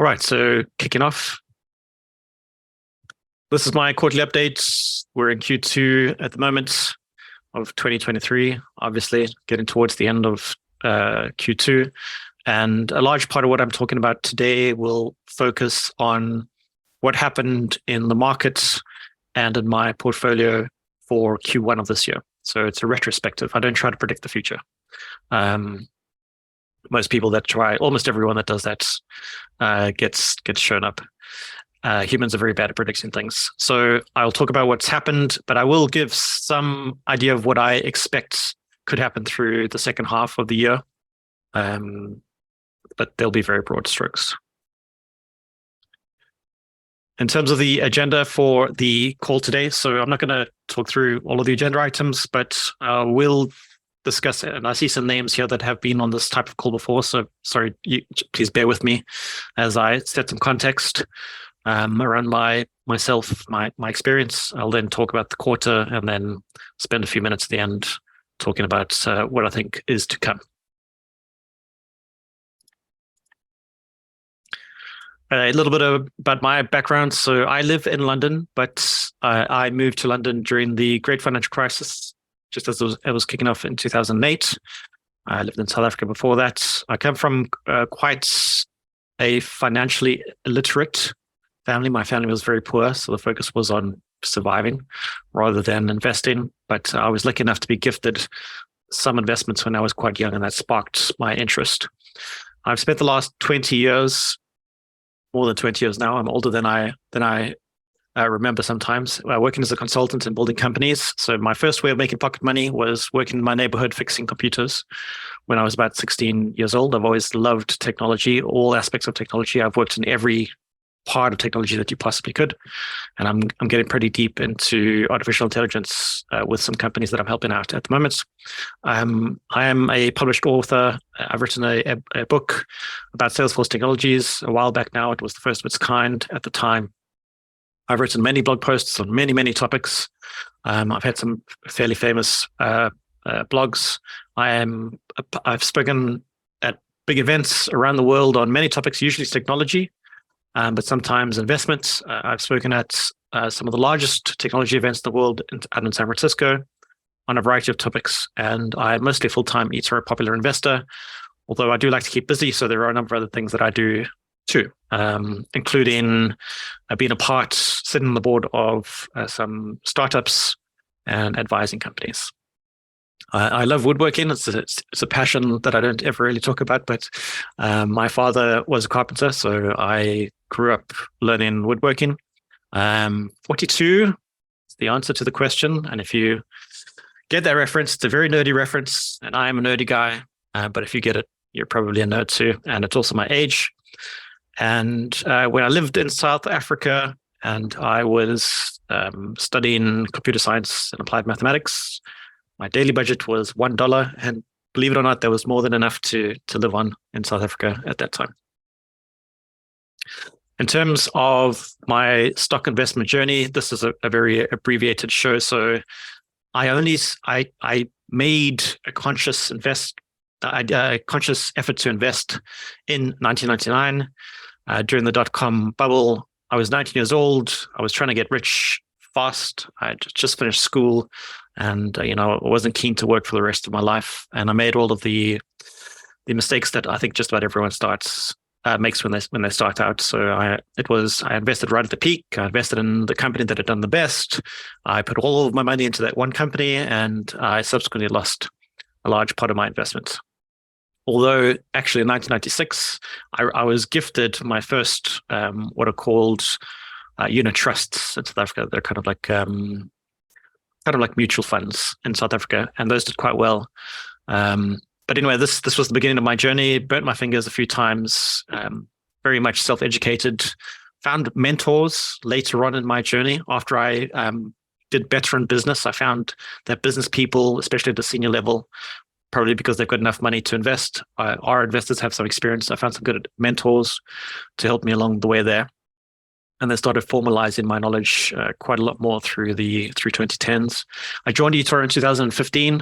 All right, so kicking off. This is my quarterly update. We're in Q2 at the moment of 2023, obviously getting towards the end of Q2. And a large part of what I'm talking about today will focus on what happened in the markets and in my portfolio for Q1 of this year. So it's a retrospective. I don't try to predict the future. Most people that try, almost everyone that does that gets shown up. Humans are very bad at predicting things. So I'll talk about what's happened, but I will give some idea of what I expect could happen through the second half of the year. But they'll be very broad strokes. In terms of the agenda for the call today, so I'm not going to talk through all of the agenda items, but we'll discuss it. And I see some names here that have been on this type of call before. So sorry, please bear with me as I set some context around myself, my experience. I'll then talk about the quarter and then spend a few minutes at the end talking about what I think is to come. A little bit about my background. So I live in London, but I moved to London during the Great Financial Crisis, just as it was kicking off in 2008. I lived in South Africa before that. I come from quite a financially illiterate family. My family was very poor, so the focus was on surviving rather than investing. But I was lucky enough to be gifted some investments when I was quite young, and that sparked my interest. I've spent the last 20 years, more than 20 years now. I'm older than I remember sometimes, working as a consultant and building companies. So my first way of making pocket money was working in my neighborhood fixing computers when I was about 16 years old. I've always loved technology, all aspects of technology. I've worked in every part of technology that you possibly could. And I'm getting pretty deep into artificial intelligence with some companies that I'm helping out at the moment. I am a published author. I've written a book about Salesforce technologies a while back now. It was the first of its kind at the time. I've written many blog posts on many topics. I've had some fairly famous blogs. I've spoken at big events around the world on many topics, usually it's technology. But sometimes investments. I've spoken at some of the largest technology events in the world out in San Francisco on a variety of topics. And I'm mostly a full-time Etoro popular investor, although I do like to keep busy. So there are a number of other things that I do too, including being sitting on the board of some startups and advising companies. I love woodworking. It's a passion that I don't ever really talk about, but my father was a carpenter, so I grew up learning woodworking. 42 is the answer to the question. And if you get that reference, it's a very nerdy reference, and I am a nerdy guy, but if you get it, you're probably a nerd too. And it's also my age. And when I lived in South Africa and I was studying computer science and applied mathematics, my daily budget was $1, and believe it or not, there was more than enough to live on in South Africa at that time. In terms of my stock investment journey, this is a very abbreviated show. So I made a conscious effort to invest in 1999 during the dot-com bubble. I was 19 years old. I was trying to get rich fast. I just finished school. And, I wasn't keen to work for the rest of my life. And I made all of the mistakes that I think just about everyone makes when they start out. So I invested right at the peak. I invested in the company that had done the best. I put all of my money into that one company, and I subsequently lost a large part of my investment. Although actually in 1996, I was gifted my first what are called unit trusts in South Africa. They're kind of like mutual funds in South Africa, and those did quite well. But anyway, this was the beginning of my journey. Burnt my fingers a few times, very much self-educated, found mentors later on in my journey. After I did better in business, I found that business people, especially at the senior level, probably because they've got enough money to invest, our investors have some experience. I found some good mentors to help me along the way there. And then started formalizing my knowledge quite a lot more through 2010s. I joined Etoro in 2015.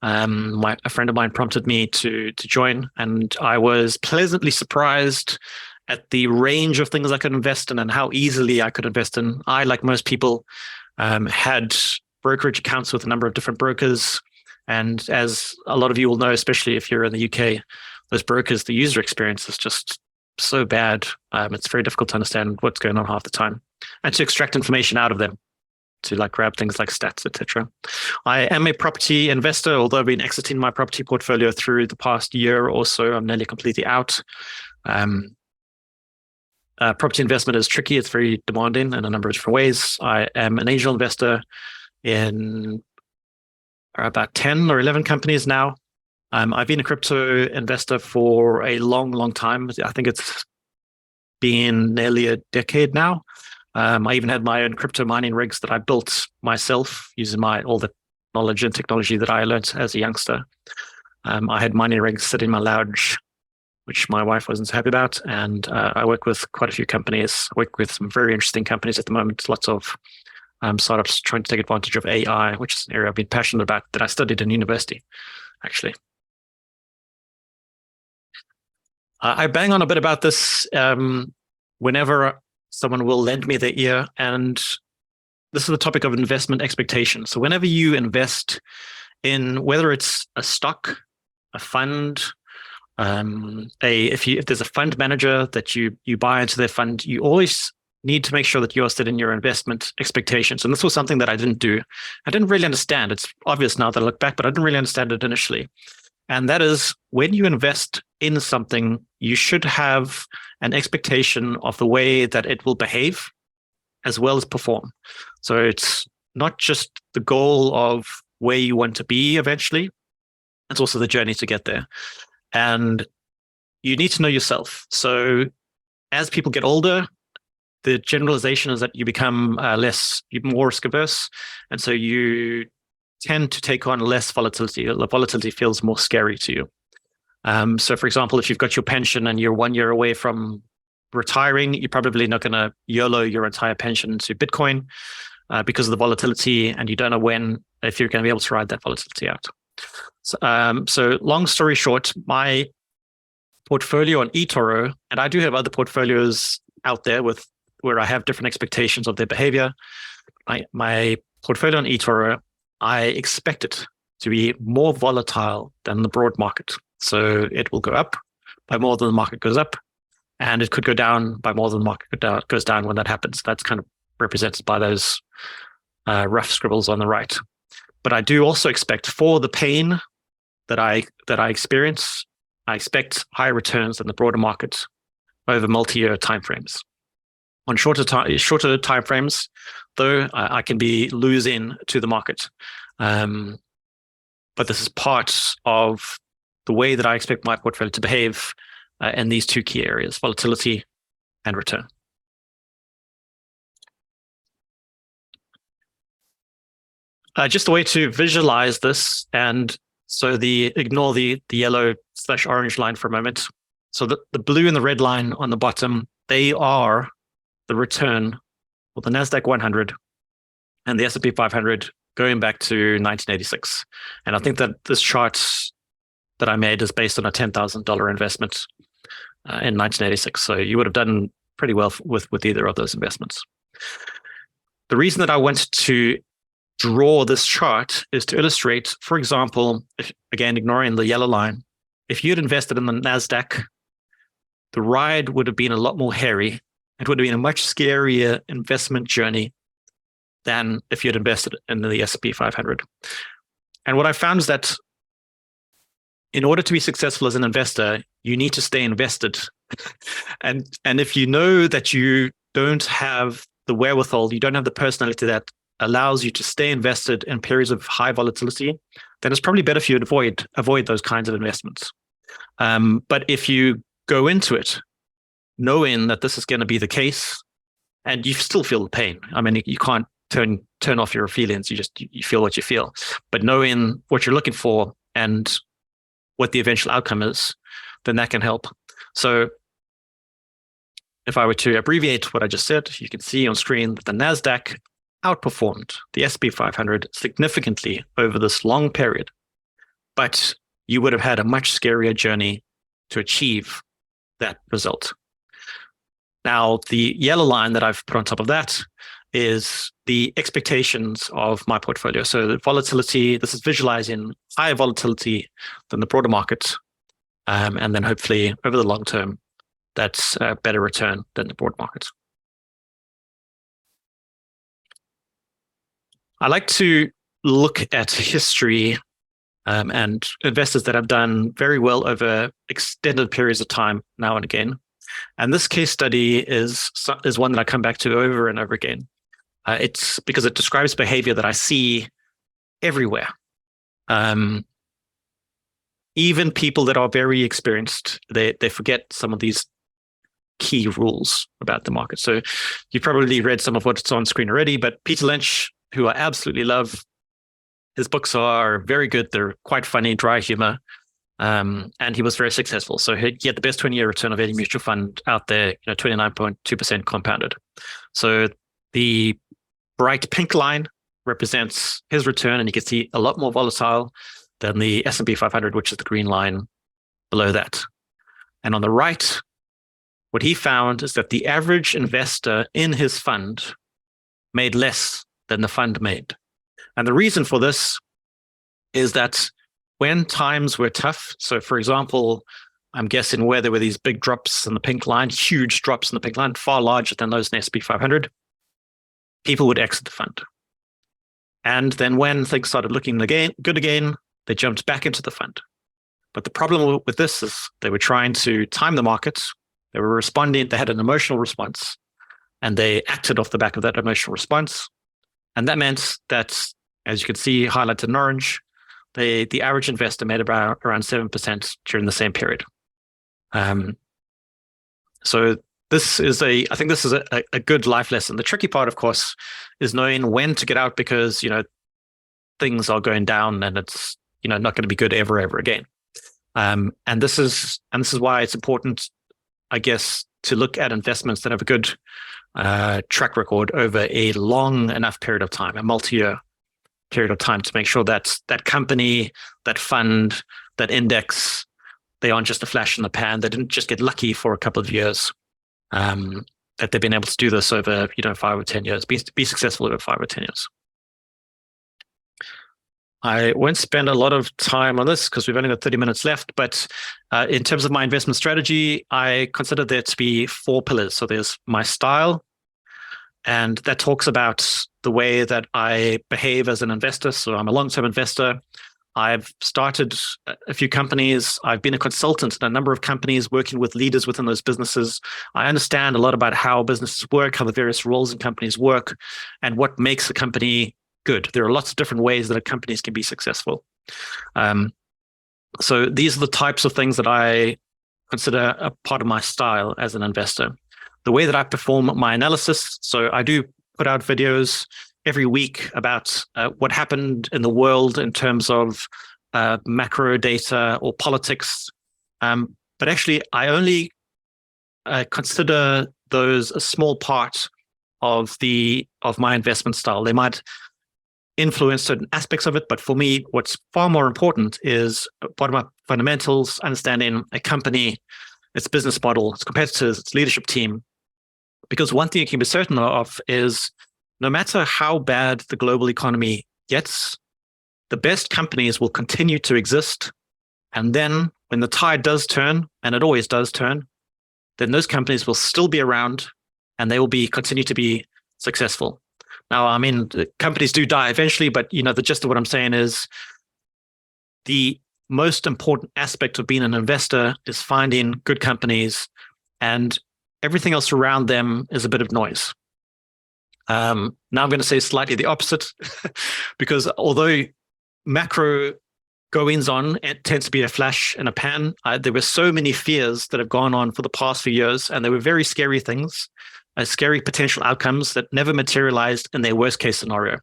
A friend of mine prompted me to join, and I was pleasantly surprised at the range of things I could invest in and how easily I could invest in. I, like most people, had brokerage accounts with a number of different brokers. And as a lot of you will know, especially if you're in the UK, those brokers, the user experience is just so bad. It's very difficult to understand what's going on half the time and to extract information out of them, to like grab things like stats, etc. I am a property investor, although I've been exiting my property portfolio through the past year or so. I'm nearly completely out. Property investment is tricky. It's very demanding in a number of different ways. I am an angel investor in about 10 or 11 companies now. I've been a crypto investor for a long, long time. I think it's been nearly a decade now. I even had my own crypto mining rigs that I built myself using all the knowledge and technology that I learned as a youngster. I had mining rigs sitting in my lounge, which my wife wasn't so happy about. And I work with quite a few companies. I work with some very interesting companies at the moment. Lots of startups trying to take advantage of AI, which is an area I've been passionate about that I studied in university, actually. I bang on a bit about this whenever someone will lend me their ear. And this is the topic of investment expectations. So whenever you invest in, whether it's a stock, a fund, if there's a fund manager that you buy into their fund, you always need to make sure that you're setting your investment expectations. And this was something that I didn't do. I didn't really understand. It's obvious now that I look back, but I didn't really understand it initially. And that is, when you invest in something, you should have an expectation of the way that it will behave as well as perform. So it's not just the goal of where you want to be eventually, it's also the journey to get there. And you need to know yourself. So as people get older, the generalization is that you become more risk averse. And so you tend to take on less volatility. The volatility feels more scary to you. So for example, if you've got your pension and you're 1 year away from retiring, you're probably not going to YOLO your entire pension into Bitcoin because of the volatility, and you don't know if you're going to be able to ride that volatility out. So long story short, my portfolio on Etoro, and I do have other portfolios out there where I have different expectations of their behavior. My portfolio on Etoro, I expect it to be more volatile than the broad market. So it will go up by more than the market goes up, and it could go down by more than the market goes down when that happens. That's kind of represented by those rough scribbles on the right. But I do also expect, for the pain that I experience, I expect higher returns than the broader market over multi-year timeframes. On shorter timeframes, though, I can be losing to the market. But this is part of the way that I expect my portfolio to behave in these two key areas, volatility and return. Just a way to visualize this, and so ignore the yellow/orange line for a moment. So the blue and the red line on the bottom, they are the return for the NASDAQ 100 and the S&P 500 going back to 1986. And I think that this chart that I made is based on a $10,000 investment in 1986. So you would have done pretty well with either of those investments. The reason that I went to draw this chart is to illustrate, for example, again, ignoring the yellow line, if you'd invested in the NASDAQ, the ride would have been a lot more hairy. It would have been a much scarier investment journey than if you'd invested in the S&P 500. And what I found is that in order to be successful as an investor, you need to stay invested. And if you know that you don't have the wherewithal, you don't have the personality that allows you to stay invested in periods of high volatility, then it's probably better for you to avoid those kinds of investments. But if you go into it knowing that this is going to be the case, and you still feel the pain. I mean, you can't turn off your feelings. You feel what you feel. But knowing what you're looking for and what the eventual outcome is, then that can help. So if I were to abbreviate what I just said, you can see on screen that the NASDAQ outperformed the S&P 500 significantly over this long period. But you would have had a much scarier journey to achieve that result. Now, the yellow line that I've put on top of that is the expectations of my portfolio. So the volatility, this is visualizing higher volatility than the broader market. And then hopefully over the long term, that's a better return than the broad market. I like to look at history and investors that have done very well over extended periods of time now and again. And this case study is one that I come back to over and over again. It's because it describes behavior that I see everywhere. Even people that are very experienced, they forget some of these key rules about the market. So you've probably read some of what's on screen already, but Peter Lynch, who I absolutely love, his books are very good. They're quite funny, dry humor. And he was very successful. So he had the best 20-year return of any mutual fund out there, 29.2% compounded. So the bright pink line represents his return, and you can see a lot more volatile than the S&P 500, which is the green line below that. And on the right, what he found is that the average investor in his fund made less than the fund made. And the reason for this is that when times were tough, so for example, I'm guessing where there were these big drops in the pink line, huge drops in the pink line, far larger than those in the S&P 500, people would exit the fund. And then when things started looking good again, they jumped back into the fund. But the problem with this is they were trying to time the markets. They were responding, they had an emotional response, and they acted off the back of that emotional response. And that meant that, as you can see highlighted in orange, the average investor made about around 7% during the same period. So I think this is a good life lesson. The tricky part, of course, is knowing when to get out because, things are going down and it's, not going to be good ever again. And this is why it's important, I guess, to look at investments that have a good track record over a long enough period of time, a multi-year period of time, to make sure that that company, that fund, that index, they aren't just a flash in the pan. They didn't just get lucky for a couple of years. That they've been able to do this over 5 or 10 years, be successful over 5 or 10 years. I won't spend a lot of time on this because we've only got 30 minutes left, but in terms of my investment strategy, I consider there to be 4 pillars. So there's my style, and that talks about the way that I behave as an investor. So I'm a long-term investor. I've started a few companies. I've been a consultant in a number of companies working with leaders within those businesses. I understand a lot about how businesses work, how the various roles in companies work, and what makes a company good. There are lots of different ways that companies can be successful. So these are the types of things that I consider a part of my style as an investor. The way that I perform my analysis, so I do put out videos every week about what happened in the world in terms of macro data or politics. But actually, I only consider those a small part of my investment style. They might influence certain aspects of it, but for me, what's far more important is bottom-up fundamentals, understanding a company, its business model, its competitors, its leadership team. Because one thing you can be certain of is no matter how bad the global economy gets, the best companies will continue to exist. And then when the tide does turn, and it always does turn, then those companies will still be around and they will continue to be successful. Now, I mean, companies do die eventually, but the gist of what I'm saying is the most important aspect of being an investor is finding good companies, and everything else around them is a bit of noise. Now I'm going to say slightly the opposite, because although macro goings on, it tends to be a flash in a pan. There were so many fears that have gone on for the past few years, and they were very scary things. Scary potential outcomes that never materialized in their worst case scenario.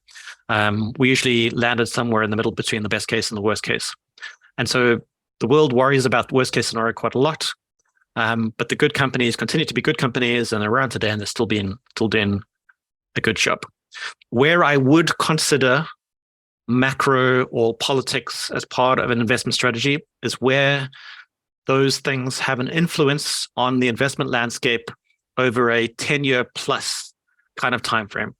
We usually landed somewhere in the middle between the best case and the worst case. And so the world worries about the worst case scenario quite a lot. But the good companies continue to be good companies and they're around today and they're still doing a good job. Where I would consider macro or politics as part of an investment strategy is where those things have an influence on the investment landscape over a 10-year plus kind of time frame.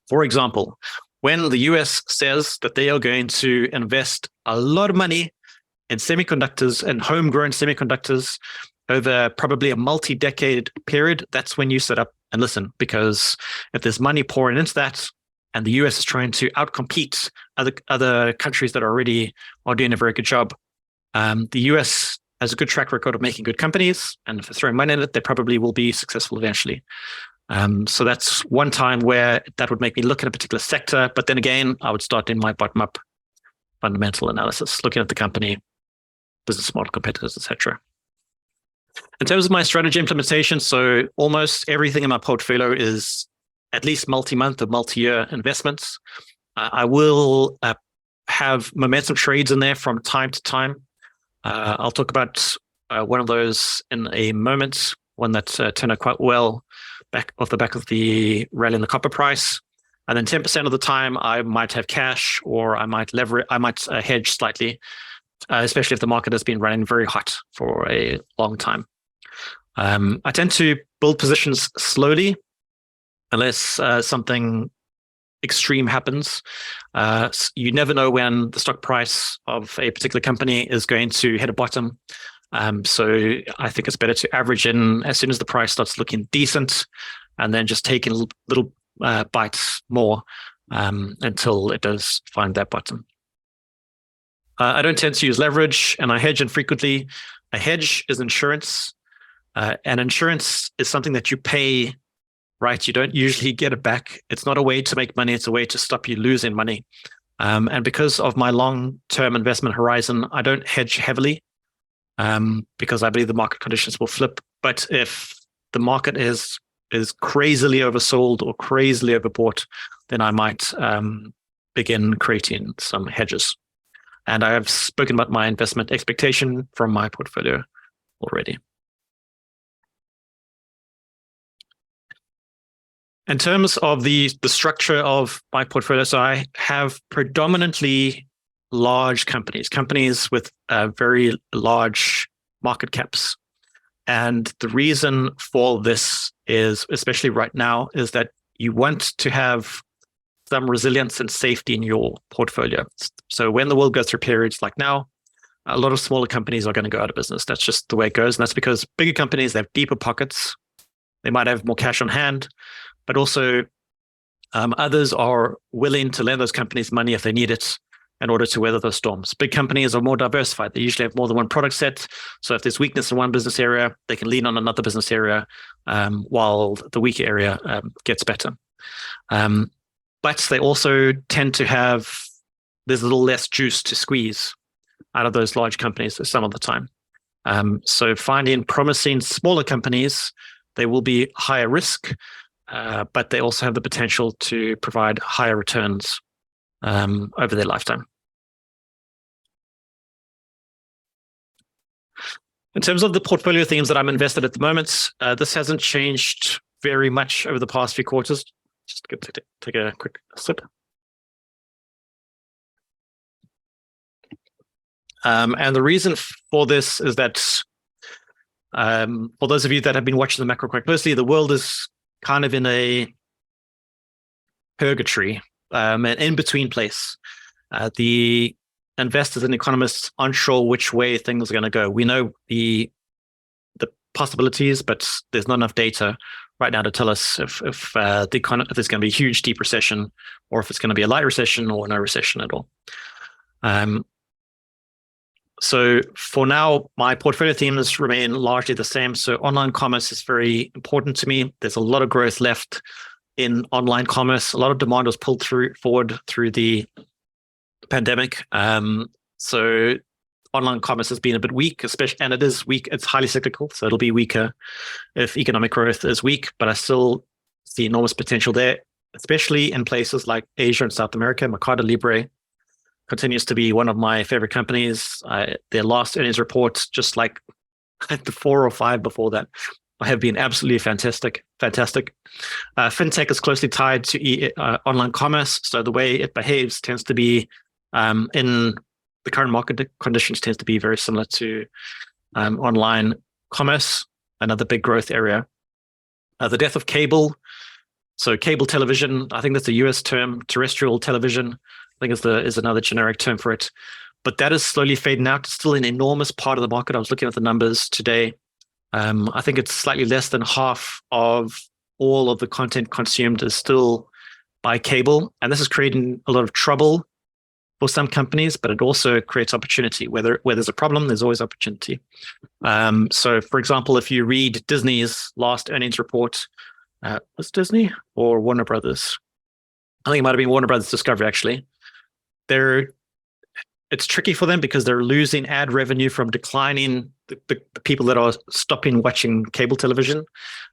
For example, when the US says that they are going to invest a lot of money in semiconductors and homegrown semiconductors over probably a multi-decade period, that's when you sit up and listen, because if there's money pouring into that and the US is trying to outcompete other countries that already are doing a very good job, the US has a good track record of making good companies, and if they're throwing money in it, they probably will be successful eventually. So that's one time where that would make me look at a particular sector. But then again, I would start in my bottom-up fundamental analysis, looking at the company, business model, competitors, etc. In terms of my strategy implementation, so almost everything in my portfolio is at least multi-month or multi-year investments. I will have momentum trades in there from time to time. I'll talk about one of those in a moment, one that turned out quite well back off the back of the rally in the copper price. And then 10% of the time, I might have cash, or I might hedge slightly, especially if the market has been running very hot for a long time. I tend to build positions slowly, unless something extreme happens. You never know when the stock price of a particular company is going to hit a bottom. So I think it's better to average in as soon as the price starts looking decent, and then just take in little bites more until it does find that bottom. I don't tend to use leverage, and I hedge infrequently. A hedge is insurance, and insurance is something that you pay, right? You don't usually get it back. It's not a way to make money. It's a way to stop you losing money. And because of my long-term investment horizon, I don't hedge heavily, because I believe the market conditions will flip. But if the market is crazily oversold or crazily overbought, then I might begin creating some hedges. And I have spoken about my investment expectation from my portfolio already. In terms of the structure of my portfolio, so I have predominantly large companies with very large market caps. And the reason for this is, especially right now, is that you want to have some resilience and safety in your portfolio. So when the world goes through periods like now, a lot of smaller companies are going to go out of business. That's just the way it goes. And that's because bigger companies, they have deeper pockets. They might have more cash on hand, but also others are willing to lend those companies money if they need it in order to weather those storms. Big companies are more diversified. They usually have more than one product set. So if there's weakness in one business area, they can lean on another business area while the weaker area gets better. But they also tend to have, there's a little less juice to squeeze out of those large companies some of the time. So finding promising smaller companies, they will be higher risk, but they also have the potential to provide higher returns over their lifetime. In terms of the portfolio themes that I'm invested at the moment, this hasn't changed very much over the past few quarters. Just take a quick sip. And the reason for this is that for those of you that have been watching the macro quite closely, the world is kind of in a purgatory, an in-between place. The investors and economists aren't sure which way things are going to go. We know the possibilities, but there's not enough data right now to tell us if there's going to be a huge deep recession, or if it's going to be a light recession or no recession at all. So for now, my portfolio themes remain largely the same. So online commerce is very important to me. There's a lot of growth left in online commerce. A lot of demand was pulled forward through the pandemic. So online commerce has been a bit weak, and it is weak. It's highly cyclical, so it'll be weaker if economic growth is weak. But I still see enormous potential there, especially in places like Asia and South America. Mercado Libre continues to be one of my favorite companies. Their last earnings report, just like the 4 or 5 before that, have been absolutely fantastic. Fintech is closely tied to online commerce, so the way it behaves tends to be in the current market conditions tends to be very similar to online commerce, another big growth area. The death of cable. So cable television, I think that's a US term. Terrestrial television, I think is another generic term for it. But that is slowly fading out. It's still an enormous part of the market. I was looking at the numbers today. I think it's slightly less than half of all of the content consumed is still by cable. And this is creating a lot of trouble for some companies, but it also creates opportunity. Where there's a problem, there's always opportunity. So, for example, if you read Disney's last earnings report, was Disney or Warner Brothers? I think it might have been Warner Brothers Discovery, actually. It's tricky for them because they're losing ad revenue from declining the people that are stopping watching cable television.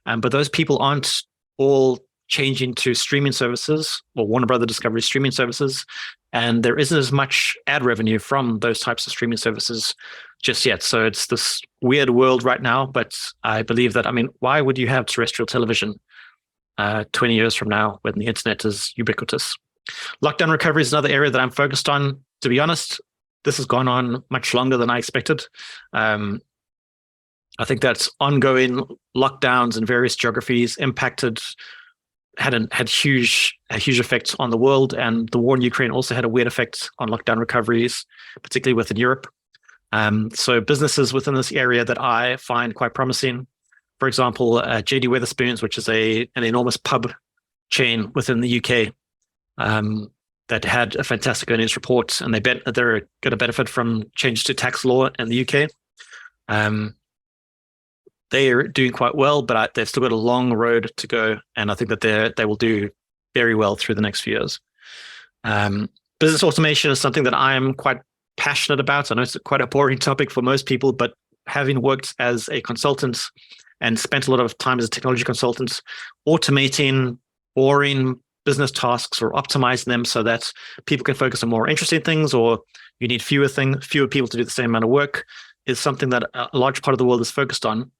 But those people aren't all changing to streaming services or Warner Brothers Discovery streaming services. And there isn't as much ad revenue from those types of streaming services just yet. So it's this weird world right now. But I believe that, why would you have terrestrial television 20 years from now when the internet is ubiquitous? Lockdown recovery is another area that I'm focused on. To be honest, this has gone on much longer than I expected. I think that ongoing lockdowns in various geographies had huge effects on the world, and the war in Ukraine also had a weird effect on lockdown recoveries, particularly within Europe. So businesses within this area that I find quite promising, for example, JD Wetherspoons, which is an enormous pub chain within the UK, that had a fantastic earnings report, and they're going to benefit from changes to tax law in the UK. They are doing quite well, but they've still got a long road to go, and I think that they will do very well through the next few years. Business automation is something that I'm quite passionate about. I know it's quite a boring topic for most people, but having worked as a consultant and spent a lot of time as a technology consultant, automating boring business tasks or optimizing them so that people can focus on more interesting things, or you need fewer people to do the same amount of work, is something that a large part of the world is focused on,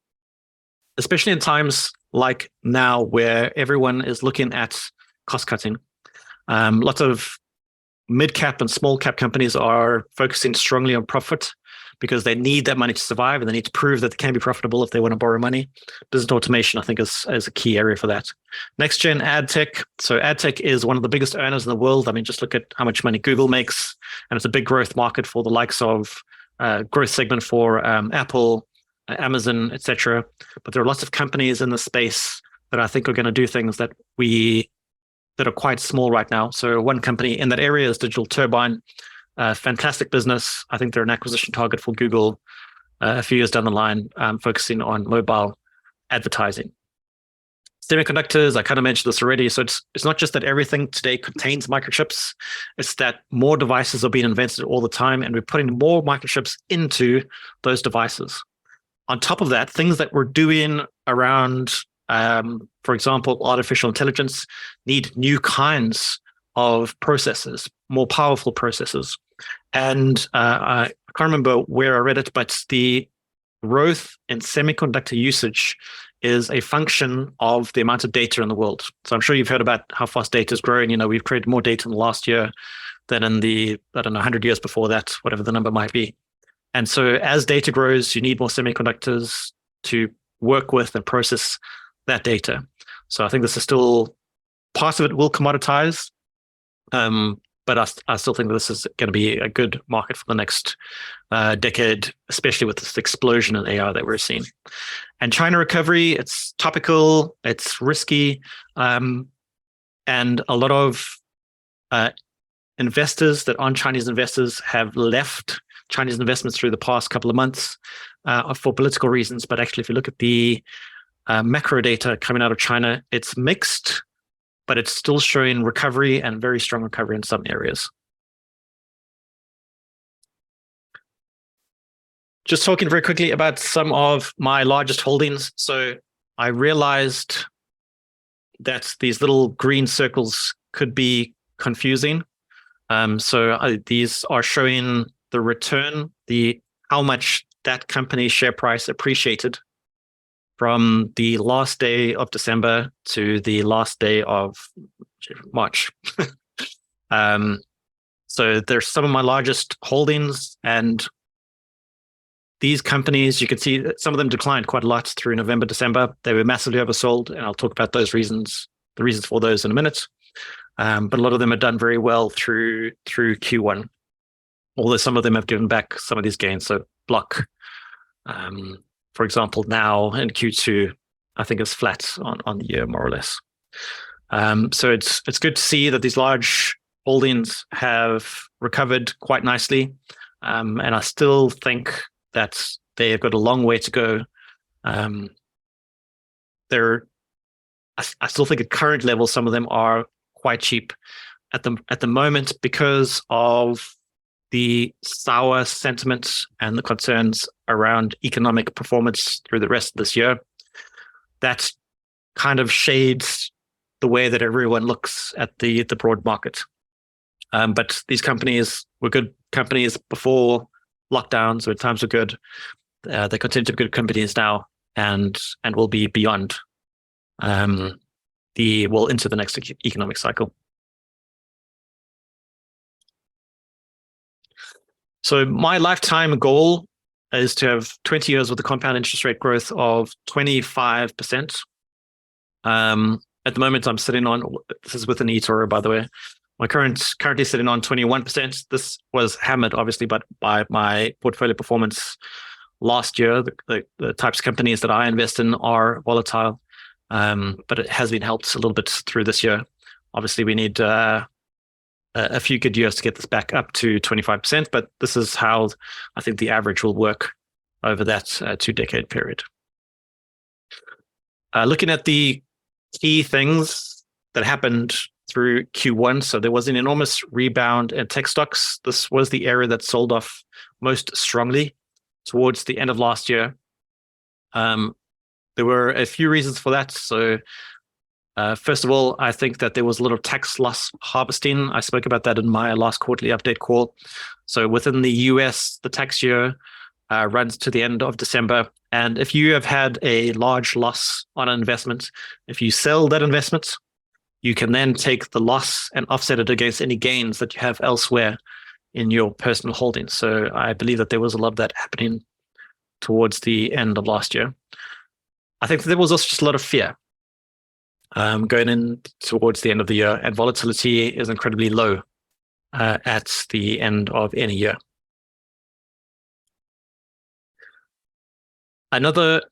especially in times like now where everyone is looking at cost cutting. Lots of mid-cap and small-cap companies are focusing strongly on profit because they need that money to survive, and they need to prove that they can be profitable if they want to borrow money. Business automation, I think, is a key area for that. Next gen ad tech. So ad tech is one of the biggest earners in the world. Just look at how much money Google makes, and it's a big growth market for the likes of growth segment for Apple, Amazon, etc. But there are lots of companies in the space that I think are going to do things that are quite small right now. So one company in that area is Digital Turbine. Fantastic business. I think they're an acquisition target for Google a few years down the line, focusing on mobile advertising. Semiconductors, I kind of mentioned this already. So it's not just that everything today contains microchips. It's that more devices are being invented all the time, and we're putting more microchips into those devices. On top of that, things that we're doing around, for example, artificial intelligence, need new kinds of processors, more powerful processors. And I can't remember where I read it, but the growth in semiconductor usage is a function of the amount of data in the world. So I'm sure you've heard about how fast data is growing. We've created more data in the last year than in the, 100 years before that, whatever the number might be. And so as data grows, you need more semiconductors to work with and process that data. So I think this is still, part of it will commoditize, but I still think that this is going to be a good market for the next decade, especially with this explosion in AI that we're seeing. And China recovery, it's topical, it's risky, and a lot of investors that aren't Chinese investors have left Chinese investments through the past couple of months for political reasons. But actually, if you look at the macro data coming out of China, it's mixed, but it's still showing recovery and very strong recovery in some areas. Just talking very quickly about some of my largest holdings. So I realized that these little green circles could be confusing. These are showing the return, how much that company's share price appreciated from the last day of December to the last day of March. So there's some of my largest holdings, and these companies, you can see that some of them declined quite a lot through November, December. They were massively oversold, and I'll talk about those reasons, the reasons for those in a minute. But a lot of them have done very well through Q1, although some of them have given back some of these gains. So Block, for example, now in Q2, I think is flat on the year, more or less. So it's good to see that these large holdings have recovered quite nicely. And I still think that they have got a long way to go. I still think at current levels, some of them are quite cheap at the moment because of the sour sentiment and the concerns around economic performance through the rest of this year. That kind of shades the way that everyone looks at the broad market. But these companies were good companies before lockdowns, when times were good. They continue to be good companies now, and will be beyond into the next economic cycle. So my lifetime goal is to have 20 years with a compound interest rate growth of 25%. At the moment, I'm sitting on, this is with an Etoro, by the way. My currently sitting on 21%. This was hammered, obviously, but by my portfolio performance last year. The types of companies that I invest in are volatile, but it has been helped a little bit through this year. Obviously, we need a few good years to get this back up to 25%, but this is how I think the average will work over that 2-decade period. Looking at the key things that happened through Q1. So there was an enormous rebound in tech stocks. This was the area that sold off most strongly towards the end of last year. There were a few reasons for that. So first of all, I think that there was a lot of tax loss harvesting. I spoke about that in my last quarterly update call. So within the US, the tax year runs to the end of December. And if you have had a large loss on an investment, if you sell that investment, you can then take the loss and offset it against any gains that you have elsewhere in your personal holdings. So I believe that there was a lot of that happening towards the end of last year. I think there was also just a lot of fear going in towards the end of the year, and volatility is incredibly low at the end of any year. Another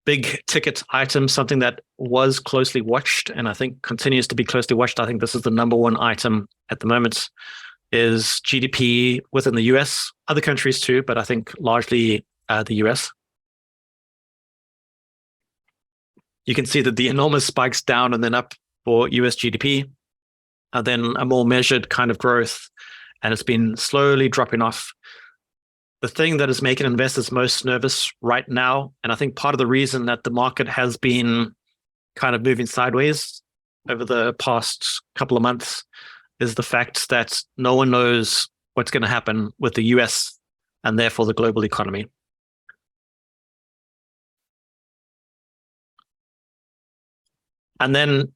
big ticket item, something that was closely watched and I think continues to be closely watched, I think this is the number one item at the moment, is GDP within the US, other countries too, but I think largely the US. You can see that the enormous spikes down and then up for US GDP, and then a more measured kind of growth, and it's been slowly dropping off. The thing that is making investors most nervous right now, and I think part of the reason that the market has been kind of moving sideways over the past couple of months, is the fact that no one knows what's going to happen with the US and therefore the global economy. And then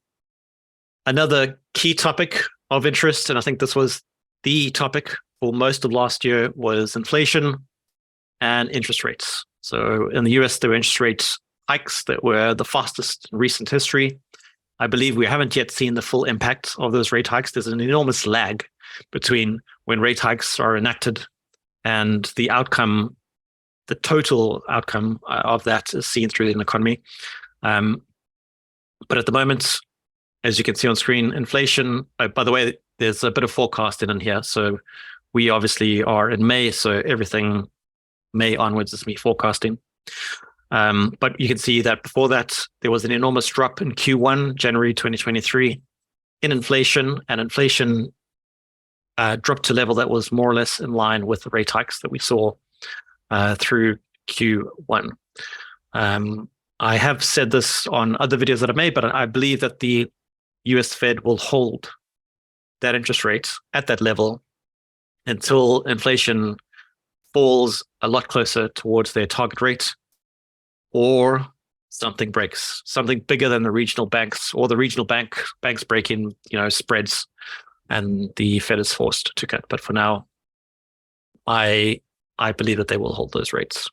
another key topic of interest, and I think this was the topic for most of last year, was inflation and interest rates. So in the US, there were interest rate hikes that were the fastest in recent history. I believe we haven't yet seen the full impact of those rate hikes. There's an enormous lag between when rate hikes are enacted and the outcome, the total outcome of that is seen through the economy. But at the moment, as you can see on screen, inflation, by the way, there's a bit of forecasting in here. So we obviously are in May, so everything May onwards is me forecasting. But you can see that before that, there was an enormous drop in Q1, January 2023, in inflation, and inflation dropped to a level that was more or less in line with the rate hikes that we saw through Q1. I have said this on other videos that I've made, but I believe that the US Fed will hold that interest rate at that level until inflation falls a lot closer towards their target rate, or something breaks, something bigger than the regional banks, or the regional banks breaking, spreads, and the Fed is forced to cut. But for now, I I believe that they will hold those rates.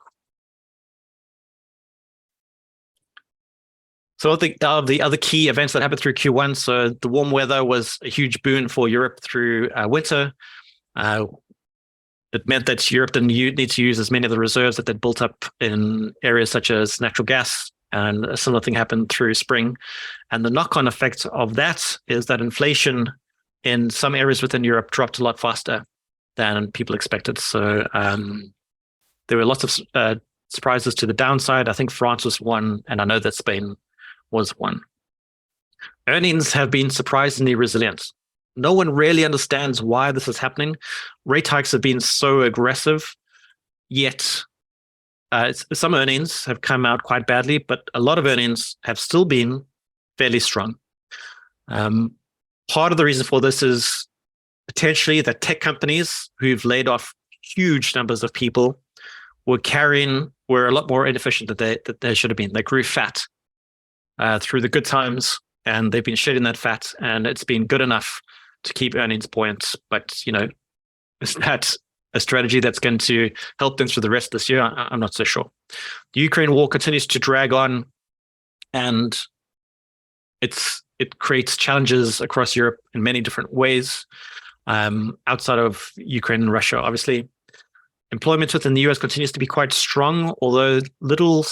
So the other key events that happened through Q1, so the warm weather was a huge boon for Europe through winter. It meant that Europe didn't need to use as many of the reserves that they'd built up in areas such as natural gas, and a similar thing happened through spring. And the knock-on effect of that is that inflation in some areas within Europe dropped a lot faster than people expected. So there were lots of surprises to the downside. I think France was one, and I know that Spain was one. Earnings have been surprisingly resilient. No one really understands why this is happening. Rate hikes have been so aggressive, yet some earnings have come out quite badly, but a lot of earnings have still been fairly strong. Part of the reason for this is potentially that tech companies who've laid off huge numbers of people were a lot more inefficient than they should have been. They grew fat through the good times, and they've been shedding that fat, and it's been good enough to keep earnings buoyant. But, is that a strategy that's going to help them through the rest of this year? I'm not so sure. The Ukraine war continues to drag on, and it creates challenges across Europe in many different ways. Outside of Ukraine and Russia, obviously. Employment within the US continues to be quite strong, although little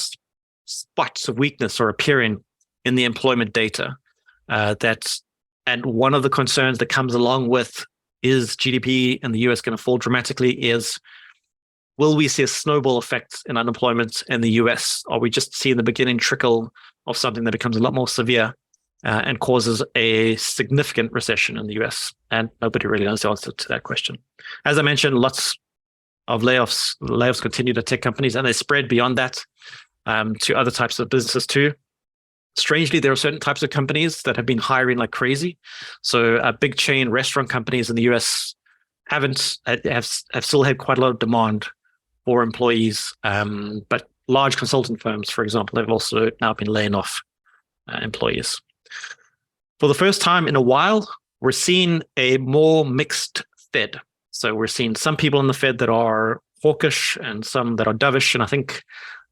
spots of weakness are appearing in the employment data. And one of the concerns that comes along with is GDP in the US going to fall dramatically is, will we see a snowball effect in unemployment in the US? Are we just seeing the beginning trickle of something that becomes a lot more severe and causes a significant recession in the US? And nobody really knows the answer to that question. As I mentioned, lots of layoffs. Layoffs continue to tech companies, and they spread beyond that to other types of businesses too. Strangely, there are certain types of companies that have been hiring like crazy. So big chain restaurant companies in the US have still had quite a lot of demand for employees. But large consultant firms, for example, have also now been laying off employees. For the first time in a while, we're seeing a more mixed Fed. So we're seeing some people in the Fed that are hawkish and some that are dovish. And I think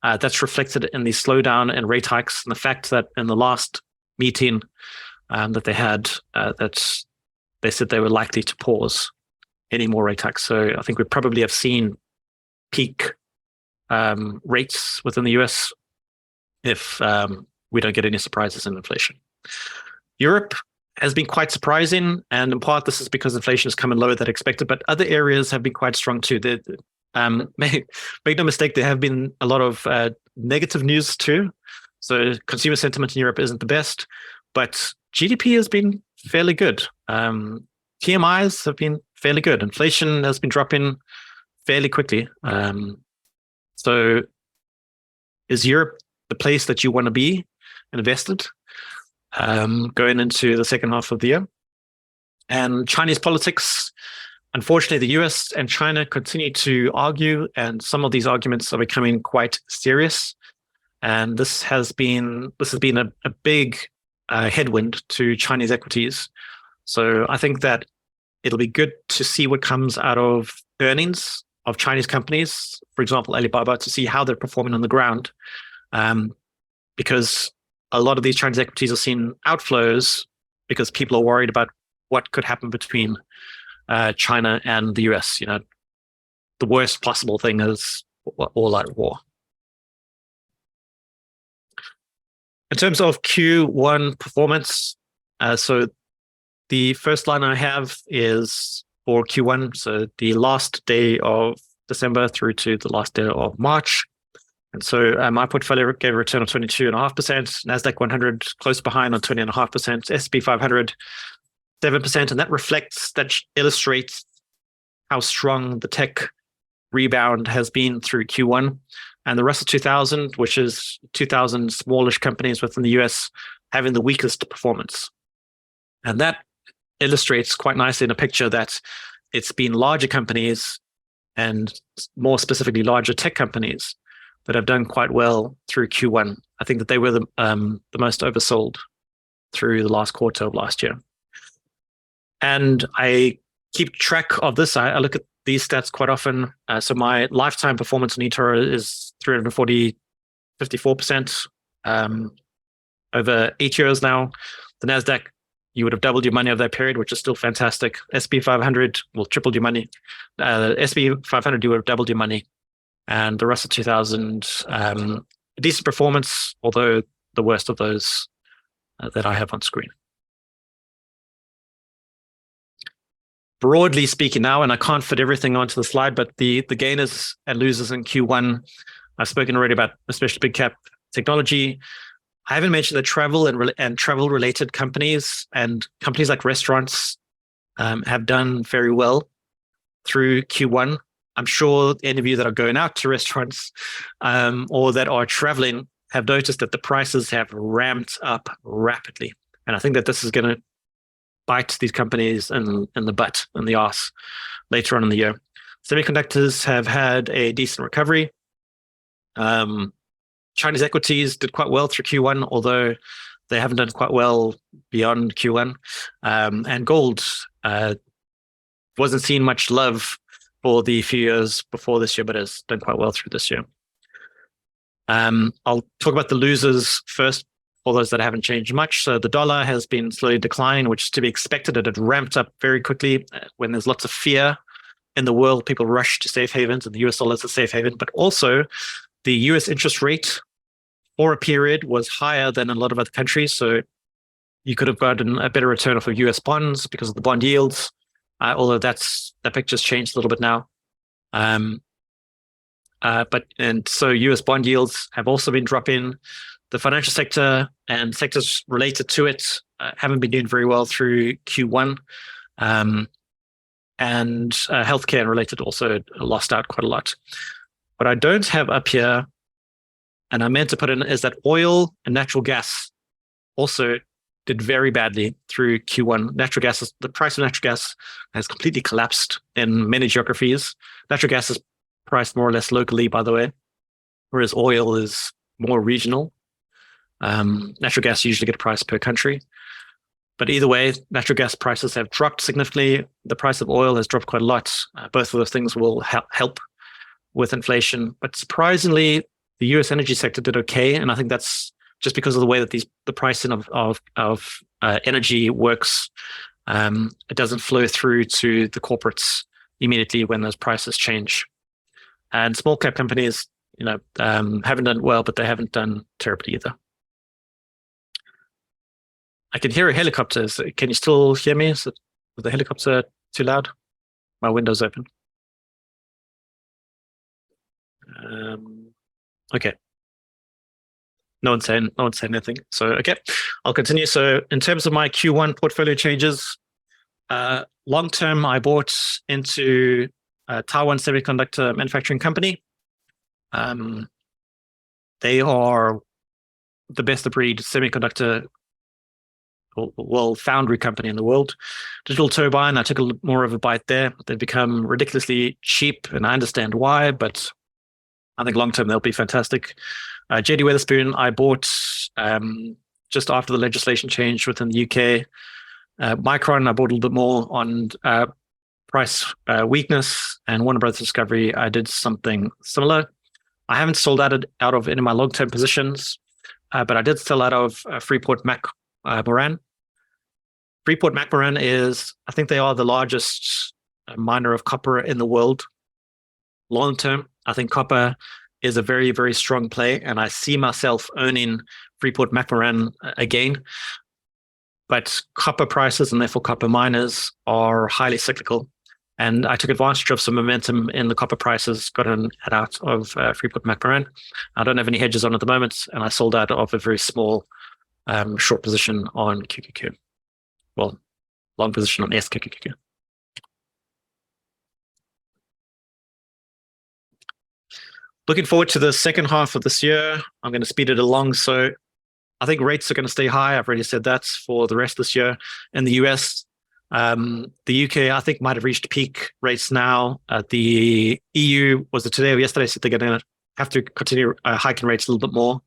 that's reflected in the slowdown in rate hikes and the fact that in the last meeting that they had, that they said they were likely to pause any more rate hikes. So I think we probably have seen peak rates within the US if we don't get any surprises in inflation. Europe has been quite surprising, and in part this is because inflation has come in lower than expected, but other areas have been quite strong too. Make no mistake, there have been a lot of negative news too. So consumer sentiment in Europe isn't the best, but GDP has been fairly good. PMIs have been fairly good. Inflation has been dropping fairly quickly. So is Europe the place that you want to be invested going into the second half of the year? And Chinese politics, unfortunately, the US and China continue to argue, and some of these arguments are becoming quite serious. And this has been a big headwind to Chinese equities. So I think that it'll be good to see what comes out of earnings of Chinese companies, for example, Alibaba, to see how they're performing on the ground. Because a lot of these Chinese equities are seeing outflows because people are worried about what could happen between China and the US. The worst possible thing is all-out war. In terms of Q1 performance, so the first line I have is for Q1, so the last day of December through to the last day of March. And so my portfolio gave a return of 22.5%, NASDAQ 100 close behind on 20.5%, S&P 500 7%, and that illustrates how strong the tech rebound has been through Q1. And the Russell 2000, which is 2,000 smallish companies within the US, having the weakest performance. And that illustrates quite nicely in a picture that it's been larger companies, and more specifically larger tech companies, that have done quite well through Q1. I think that they were the most oversold through the last quarter of last year. And I keep track of this. I look at these stats quite often. So my lifetime performance in Etoro is 354% over 8 years now. The Nasdaq, you would have doubled your money over that period, which is still fantastic. SP 500 will triple your money. SP 500, you would have doubled your money. And the Russell 2000, decent performance, although the worst of those that I have on screen. Broadly speaking now, and I can't fit everything onto the slide, but the gainers and losers in Q1, I've spoken already about, especially big cap technology. I haven't mentioned the travel and travel related companies, and companies like restaurants have done very well through Q1. I'm sure any of you that are going out to restaurants or that are traveling have noticed that the prices have ramped up rapidly. And I think that this is going to bite these companies in the butt, in the arse, later on in the year. Semiconductors have had a decent recovery. Chinese equities did quite well through Q1, although they haven't done quite well beyond Q1. And gold wasn't seeing much love for the few years before this year, but has done quite well through this year. I'll talk about the losers first, for those that haven't changed much. So the dollar has been slowly declining, which is to be expected. It had ramped up very quickly when there's lots of fear in the world. People rush to safe havens, and the US dollar is a safe haven. But also, the US interest rate for a period was higher than in a lot of other countries. So you could have gotten a better return off of US bonds because of the bond yields. Although that picture's changed a little bit now. So US bond yields have also been dropping. The financial sector and sectors related to it haven't been doing very well through Q1. And healthcare and related also lost out quite a lot. What I don't have up here, and I meant to put in, is that oil and natural gas also did very badly through Q1. The price of natural gas has completely collapsed in many geographies. Natural gas is priced more or less locally, by the way, whereas oil is more regional. Natural gas usually get a price per country. But either way, natural gas prices have dropped significantly. The price of oil has dropped quite a lot. Both of those things will help with inflation. But surprisingly, the US energy sector did okay. And I think that's just because of the way that the pricing of energy works. It doesn't flow through to the corporates immediately when those prices change. And small cap companies, haven't done well, but they haven't done terribly either. I can hear a helicopter. So can you still hear me? Is the helicopter too loud? My window's open. Okay. No one's saying anything. So okay, I'll continue. So in terms of my Q1 portfolio changes, long term, I bought into Taiwan Semiconductor Manufacturing Company. They are the best of breed semiconductor foundry company in the world. Digital turbine, I took more of a bite there. They've become ridiculously cheap, and I understand why, but I think long term they'll be fantastic. JD Wetherspoon, I bought just after the legislation changed within the UK. Micron, I bought a little bit more on price weakness, and Warner Brothers Discovery, I did something similar. I haven't sold out of any of my long-term positions, but I did sell out of Freeport-McMoRan. Freeport-McMoRan is, I think they are the largest miner of copper in the world. Long term, I think copper is a very, very strong play, and I see myself owning Freeport-McMoRan again. But copper prices, and therefore copper miners, are highly cyclical. And I took advantage of some momentum in the copper prices, got in and out of Freeport-McMoRan. I don't have any hedges on at the moment, and I sold out of a very small short position on QQQ. Well, long position on SQQQ. Looking forward to the second half of this year. I'm going to speed it along. So I think rates are going to stay high. I've already said that for the rest of this year. In the US, the UK, I think, might have reached peak rates now. The EU, was it today or yesterday, said they're going to have to continue hiking rates a little bit more,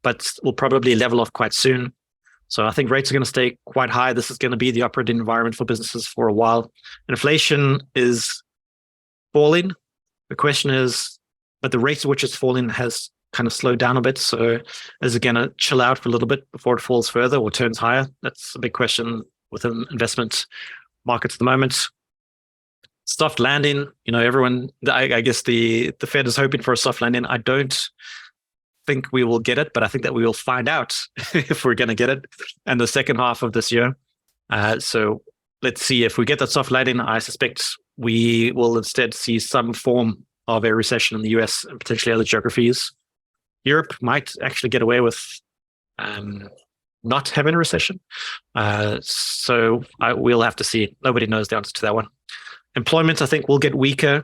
but will probably level off quite soon. So I think rates are going to stay quite high. This is going to be the operating environment for businesses for a while. Inflation is falling. The question is, but the rate at which it's falling has kind of slowed down a bit. So is it going to chill out for a little bit before it falls further or turns higher? That's a big question within investment markets at the moment. Soft landing, everyone, I guess the Fed is hoping for a soft landing. I don't think we will get it, but I think that we will find out if we're going to get it in the second half of this year. So let's see if we get that soft landing. I suspect we will instead see some form of a recession in the US and potentially other geographies. Europe might actually get away with not having a recession. So we'll have to see. Nobody knows the answer to that one. Employment, I think, will get weaker,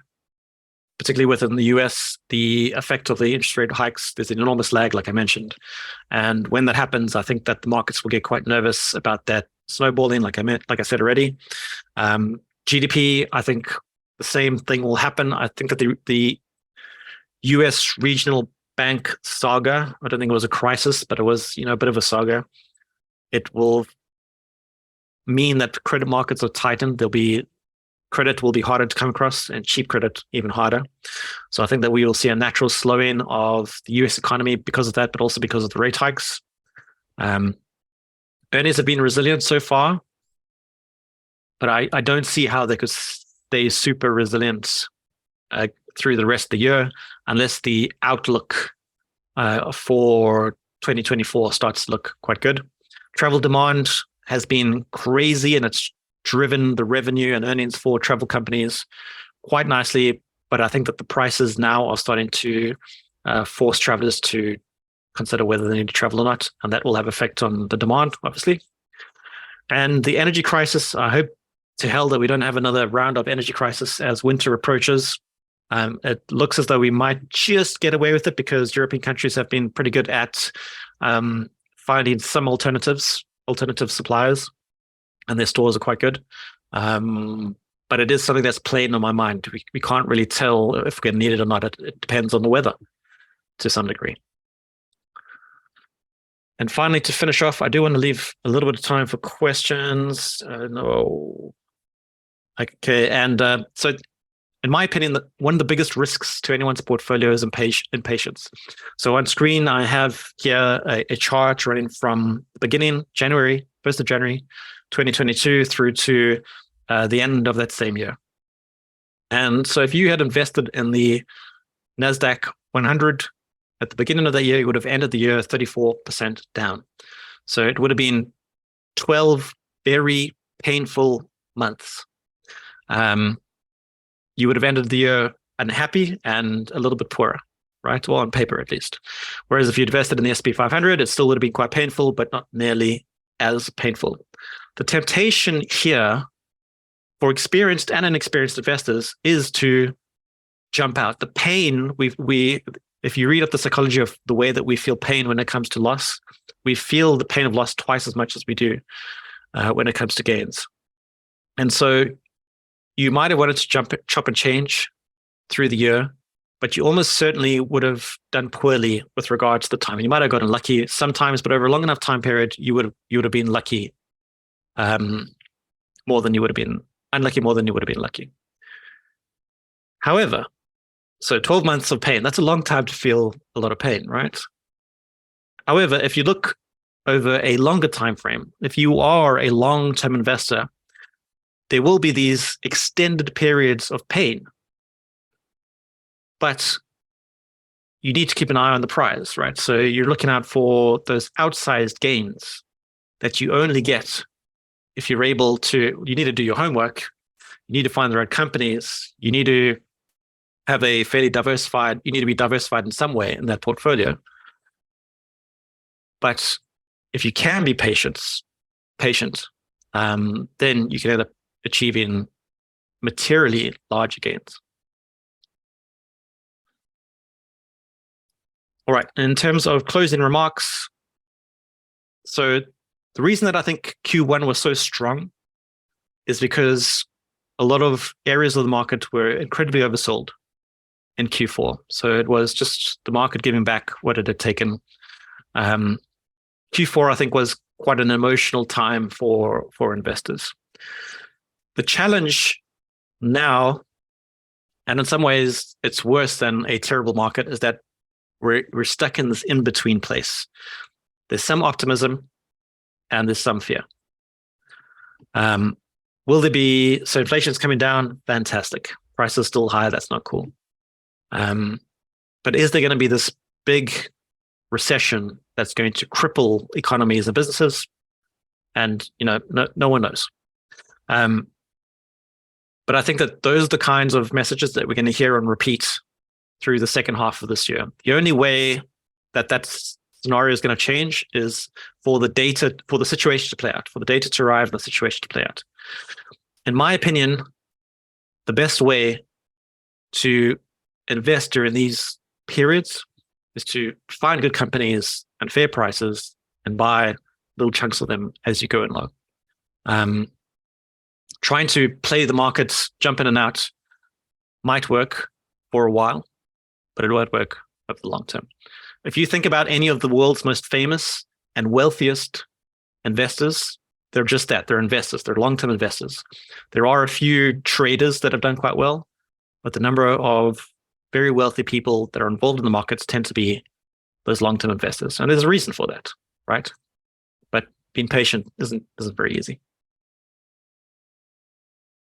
particularly within the US. The effect of the interest rate hikes, there's an enormous lag, like I mentioned. And when that happens, I think that the markets will get quite nervous about that snowballing, like I said already. GDP, I think the same thing will happen. I think that the US regional bank saga, I don't think it was a crisis, but it was, a bit of a saga. It will mean that credit markets are tightened. Credit will be harder to come across, and cheap credit even harder. So I think that we will see a natural slowing of the US economy because of that, but also because of the rate hikes. Earnings have been resilient so far, but I don't see how they could stay super resilient through the rest of the year unless the outlook for 2024 starts to look quite good. Travel demand has been crazy, and it's driven the revenue and earnings for travel companies quite nicely. But I think that the prices now are starting to force travelers to consider whether they need to travel or not. And that will have effect on the demand, obviously. And the energy crisis, I hope to hell that we don't have another round of energy crisis as winter approaches. It looks as though we might just get away with it because European countries have been pretty good at finding some alternative suppliers, and their stores are quite good. But it is something that's playing on my mind. We can't really tell if we're going to need it or not. It depends on the weather to some degree. And finally, to finish off, I do want to leave a little bit of time for questions. No. Okay. And so in my opinion, one of the biggest risks to anyone's portfolio is impatience. So on screen, I have here a chart running from the beginning, 1st of January, 2022 through to the end of that same year. And so if you had invested in the NASDAQ 100 at the beginning of the year, you would have ended the year 34% down. So it would have been 12 very painful months. You would have ended the year unhappy and a little bit poorer, right? Well, on paper at least. Whereas if you'd invested in the S&P 500, it still would have been quite painful, but not nearly as painful. The temptation here for experienced and inexperienced investors is to jump out. The pain, if you read up the psychology of the way that we feel pain when it comes to loss, we feel the pain of loss twice as much as we do when it comes to gains. And so you might have wanted to chop and change through the year, but you almost certainly would have done poorly with regards to the timing. You might have gotten lucky sometimes, but over a long enough time period, you would have been lucky more than you would have been unlucky, more than you would have been lucky. However, so 12 months of pain, that's a long time to feel a lot of pain, right? However, if you look over a longer time frame, if you are a long-term investor, there will be these extended periods of pain. But you need to keep an eye on the prize, right? So you're looking out for those outsized gains that you only get if you're able to, you need to do your homework. You need to find the right companies. You need to have a fairly diversified, you need to be diversified in some way in that portfolio. But if you can be patient, then you can end up achieving materially larger gains. All right, in terms of closing remarks, so the reason that I think Q1 was so strong is because a lot of areas of the market were incredibly oversold in Q4. So it was just the market giving back what it had taken. Q4, I think, was quite an emotional time for investors. The challenge now, and in some ways it's worse than a terrible market, is that we're stuck in this in-between place. There's some optimism and there's some fear. Will there be, so inflation's coming down, fantastic. Prices still high, that's not cool. But is there going to be this big recession that's going to cripple economies and businesses? And no one knows. But I think that those are the kinds of messages that we're going to hear on repeat through the second half of this year. The only way that scenario is going to change is for the situation to play out, for the data to arrive and the situation to play out. In my opinion, the best way to invest during these periods is to find good companies and fair prices and buy little chunks of them as you go in low. Trying to play the markets, jump in and out, might work for a while, but it won't work over the long term. If you think about any of the world's most famous and wealthiest investors, they're just that. They're investors. They're long-term investors. There are a few traders that have done quite well, but the number of very wealthy people that are involved in the markets tend to be those long-term investors. And there's a reason for that, right? But being patient isn't very easy.